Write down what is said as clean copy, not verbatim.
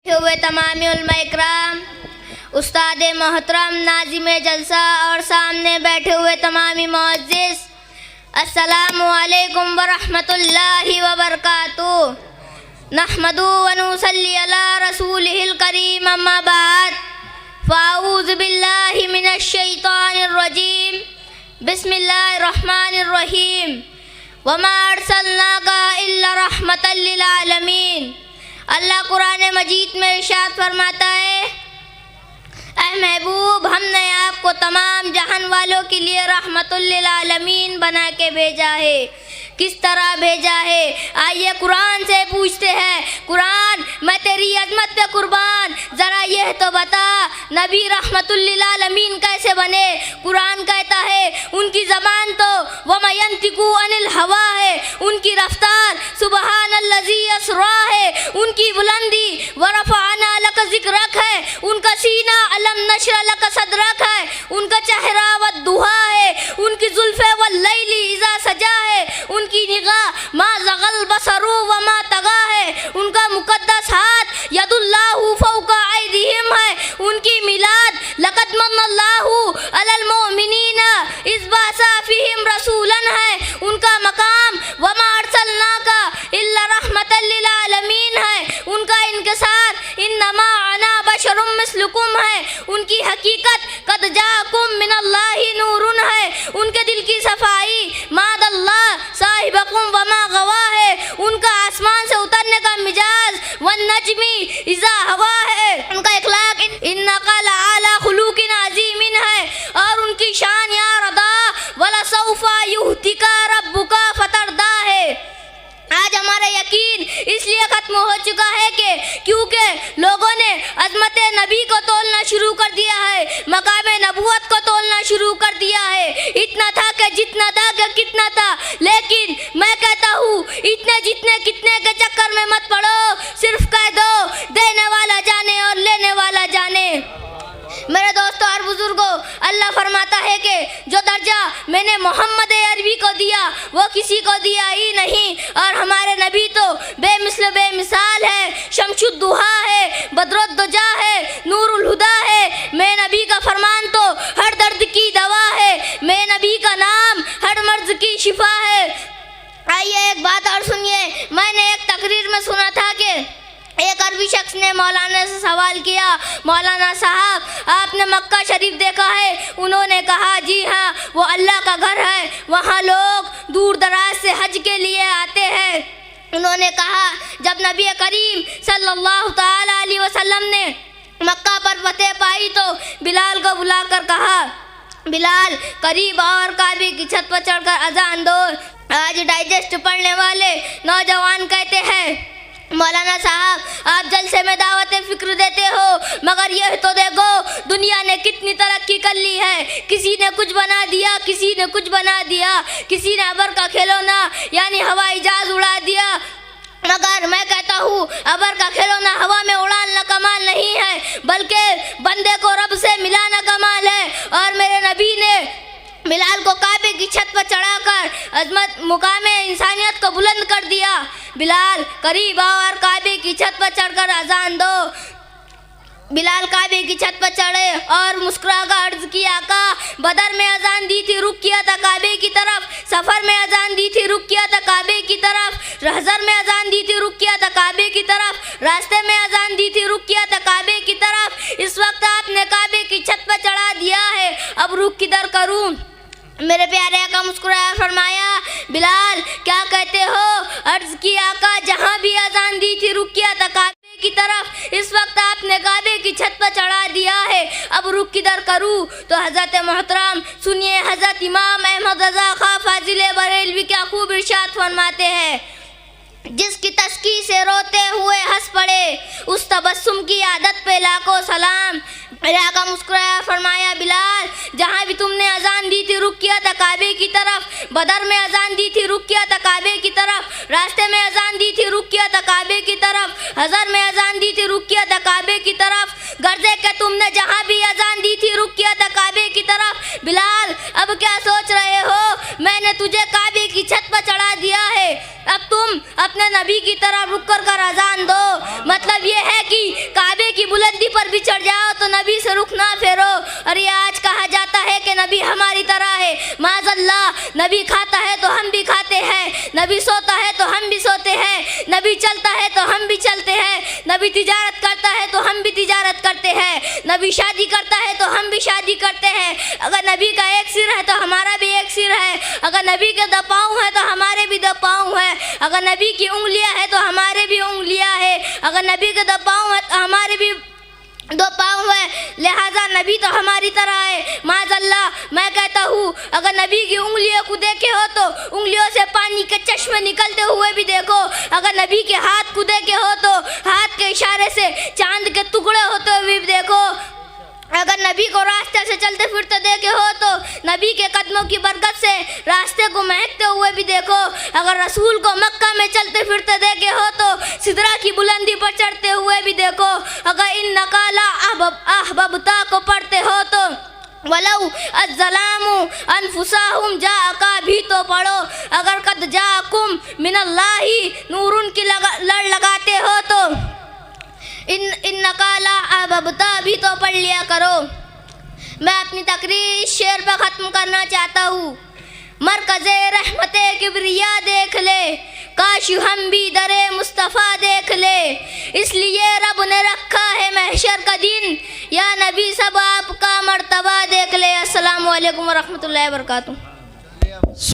हुए तमाम उलमा इकराम, उस्ताद मोहतरम, नाज़िम जलसा और सामने बैठे हुए तमामी मुअज़्ज़िज़, अस्सलामु अलैकुम व रहमतुल्लाहि व बरकातुहू। नहमदु व नुसल्ली अला रसूलिहिल करीम, अम्मा बाद, फ़अऊज़ु बिल्लाहि मिनश शैतानिर रजीम, बिस्मिल्लाहिर रहमानिर रहीम। वमा अर्सलनाका इल्ला रहमतल लिल आलमीन। अल्लाह कुरान मजीद में इरशाद फरमाता है, ऐ महबूब, हमने आपको तमाम जहान वालों के लिए रहमतुल लिल आलमीन बना के भेजा है। किस तरह भेजा है? आइए कुरान से पूछते हैं, कुरान मैं तेरी अज़मत पे कुर्बान, ज़रा यह तो बता नबी रहमतुल लिल आलमीन कैसे बने? कुरान कहता है उनकी ज़बान तो वमा यंतिकु अनिल हवा है, उनकी रफ्तार सुबहानल्लज़ी अस्रा है, उनकी बुलंदी व रफ़अना लक ज़िक्रक है, उनका सीना अलम नशर लक सदरक है, उनका चेहरा व दुहा है, उनकी जुल्फ़े व लैली इज़ा सजा है, उनकी निगाह मा ज़गल बसरु व मा तगा है, उनका मुक़द्दस हाथ यदुल्लाहु फ़ौक़ा ऐदिहिम है, उनकी मिलाद लक़द मन्नल्लाहु अलल मुअमिनीना इज़ बअसा फ़ीहिम रसूलन है, उनका मकाम व मा अर्सलनाका इल्ला रहमतल लिल आलमीन है, उनका इनकिसार इन्नमा अना बशरुम मिस्लुकुम है, उनकी हकीकत क़द जाअकुम मिनल्लाहि नूरुन है, उनके दिल की सफाई मादल्लाह साहिबकुम वमा गवा है, उनका आसमान से उतरने का मिजाज वन नजमी इज़ा हवा है, उनका इखलाक इन्नका लअला खुलुकिन अज़ीमिन है, और उनकी शान या रदा वला सौफा युहतिका रब्बुका फतरदा है। आज हमारा यकीन इसलिए ख़त्म हो चुका है कि क्योंकि लोगों ने अज़मत नबी को तोलना शुरू कर दिया है, मकाम नबूवत को तोलना शुरू कर दिया है। इतना था कि जितना था कि कितना था, लेकिन मैं कहता हूँ इतने जितने कितने के चक्कर में मत पड़ो, सिर्फ कह दो देने वाला जाने और लेने वाला जाने। मेरे दोस्तों और बुजुर्गों, अल्लाह फरमाता है कि जो दर्जा मैंने मोहम्मद अरबी को दिया वो किसी को दिया ही नहीं, और हमारे नबी तो बेमिसल बेमिसाल है, शमशुद्दुहा है, बदरुद्दुजा है, नूरुल हुदा है। मैं नबी का फरमान तो हर दर्द की दवा है, मैं नबी का नाम हर मर्ज की शिफा है। आइए एक बात और सुनिए, मैंने एक तकरीर में सुना था कि एक अरबी शख्स ने मौलाना से सवाल किया, मौलाना साहब आपने मक्का शरीफ देखा है? उन्होंने कहा जी हाँ, वो अल्लाह का घर है, वहाँ लोग दूर दराज से हज के लिए आते हैं। उन्होंने कहा जब नबी करीम सल्लल्लाहु ताला अलैहि वसल्लम ने मक्का पर फतह पाई तो बिलाल को बुलाकर कहा, बिलाल करीब और काबे की छत पर चढ़कर अजान दो। आज डाइजेस्ट पढ़ने वाले नौजवान कहते हैं, मौलाना साहब आप जलसे में दावत फ़िक्र देते हो, मगर यह तो देखो दुनिया ने कितनी तरक्की कर ली है, किसी ने कुछ बना दिया, किसी ने कुछ बना दिया, किसी ने अबर का खिलौना यानी हवाई जहाज उड़ा दिया। मगर मैं कहता हूँ अबर का खिलौना हवा में उड़ाना कमाल नहीं है, बल्कि बंदे को रब से मिलाना कमाल है। और मेरे नबी ने बिलाल को काबे की छत पर चढ़ाकर अजमत मुकामे इंसानियत को बुलंद कर दिया। बिलाल करीब और काबे की छत पर चढ़कर अजान दो। बिलाल काबे की छत पर चढ़े और मुस्कुराकर अर्ज किया, आका बदर में अजान दी थी, रुक किया था काबे की तरफ, सफ़र में अजान दी थी, रुक किया था काबे की तरफ, रहज़र में अजान दी थी, रुक किया था काबे की तरफ, रास्ते में अजान दी थी, रुक किया था काबे की तरफ। इस वक्त आपने काबे की छत पर चढ़ा दिया है, अब रुक किधर करूँ? मेरे प्यारे आका मुस्कुराया, फरमाया बिलाल क्या कहते हो? अर्ज किया, आका जहाँ भी अजान दी थी रुक किया था काबे की तरफ, इस वक्त आपने काबे की छत पर चढ़ा दिया है, अब रुक किधर करूँ? तो हज़रत मोहतरम सुनिए, हज़रत इमाम अहमद रज़ा खां फाजिल बरेलवी क्या खूब इरशाद फरमाते हैं, जिसकी तस्की से रोते हुए हंस पड़े उस तबस्सुम की आदत पे लाखों सलाम। मेरे आका मुस्कुराया, फरमाया बिलाल जहाँ भी तुमने अजान दी थी रुक किया था काबे की तरफ, बदर में अजान दी थी रुक किया था काबे की तरफ, रास्ते में अजान दी थी रुक किया था काबे की तरफ, हज़र में अजान दी थी रुक किया था काबे की तरफ, गर्जे के तुमने जहाँ भी अजान दी थी रुक किया था काबे की तरफ। बिलाल अब क्या सोच रहे हो? मैंने तुझे काबे की छत पर चढ़ा दिया है, अब तुम अपने नबी की तरफ रुक कर अजान दो। मतलब ये है कि नबी हमारी तरह है। माज़अल्लाह, नबी खाता है तो हम भी खाते हैं, नबी सोता है तो हम भी सोते हैं, नबी चलता है तो हम भी चलते हैं, नबी तिजारत करता है तो हम भी तिजारत करते हैं, नबी शादी करता है तो हम भी शादी करते हैं। अगर नबी का एक सिर है तो हमारा भी एक सिर है, अगर नबी के 2 पाँव है तो हमारे भी 2 पाँव है, अगर नबी की उंगलियां हैं तो हमारे भी उंगलियां हैं, अगर नबी के 2 पाँव है तो हमारे भी 2 पाँव है। लिहाजा नबी तो हमारी तरह है। माज़अल्लाह, मैं कहता हूँ अगर नबी की उंगलियों को देखे हो तो उंगलियों से पानी के चश्मे निकलते हुए भी देखो, अगर नबी के हाथ को देखे हो तो हाथ के इशारे से चांद के टुकड़े होते हुए भी देखो, अगर नबी को रास्ते से चलते फिरते देखे हो तो नबी के कदमों की बरकत से रास्ते को महकते हुए भी देखो, अगर रसूल को मक्का में चलते फिरते देखे हो तो सिदरा की बुलंदी पर चढ़ते हुए भी देखो, अगर इन नकाला अहबबता को पढ़ते हो तो वलऊ अज़्ज़लामु अनफुसाहुम जाका भी तो पढ़ो, अगर कद जाकुम मिनल्लाही नूरुन की लड़ लगाते हो तो इन नकाला अहबबता भी तो पढ़ लिया करो। मैं अपनी तकरीर इस शेर पर ख़त्म करना चाहता हूँ। मरकज़े रहमते किबरिया देख ले, काश हम भी दरे मुस्तफ़ा देख ले, इसलिए रब ने रखा है महशर का दिन, या नबी सब आपका मर्तबा देख ले। अस्सलामु अलैकुम व रहमतुल्लाहि व बरकातुहू।